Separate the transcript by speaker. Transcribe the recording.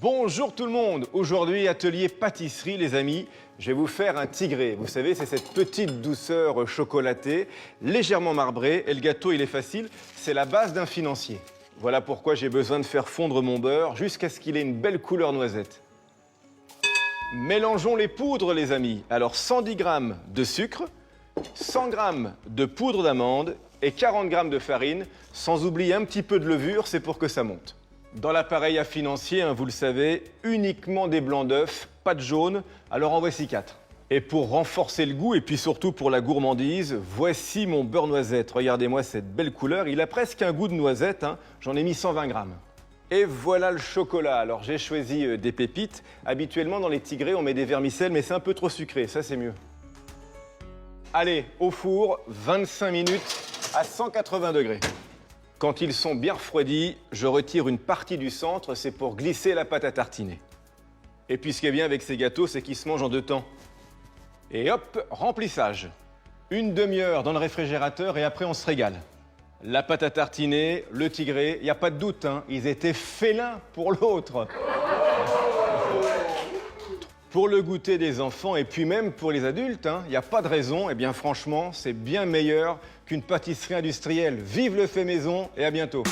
Speaker 1: Bonjour tout le monde. Aujourd'hui, atelier pâtisserie, les amis. Je vais vous faire un tigré. Vous savez, c'est cette petite douceur chocolatée, légèrement marbrée. Et le gâteau, il est facile. C'est la base d'un financier. Voilà pourquoi j'ai besoin de faire fondre mon beurre jusqu'à ce qu'il ait une belle couleur noisette. Mélangeons les poudres, les amis. Alors, 110 g de sucre, 100 g de poudre d'amande et 40 g de farine, sans oublier un petit peu de levure, c'est pour que ça monte. Dans l'appareil à financier, vous le savez, uniquement des blancs d'œufs, pas de jaune, alors en voici 4. Et pour renforcer le goût et puis surtout pour la gourmandise, voici mon beurre noisette. Regardez-moi cette belle couleur, il a presque un goût de noisette, J'en ai mis 120 g. Et voilà le chocolat. Alors j'ai choisi des pépites. Habituellement dans les tigrés, on met des vermicelles, mais c'est un peu trop sucré, ça c'est mieux. Allez, au four, 25 minutes à 180 degrés. Quand ils sont bien refroidis, je retire une partie du centre, c'est pour glisser la pâte à tartiner. Et puis ce qui est bien avec ces gâteaux, c'est qu'ils se mangent en 2 temps. Et hop, remplissage. Une demi-heure dans le réfrigérateur et après on se régale. La pâte à tartiner, le tigré, il n'y a pas de doute, ils étaient félins pour l'autre. Pour le goûter des enfants et puis même pour les adultes, il n'y a pas de raison. Eh bien franchement, c'est bien meilleur qu'une pâtisserie industrielle. Vive le fait maison et à bientôt.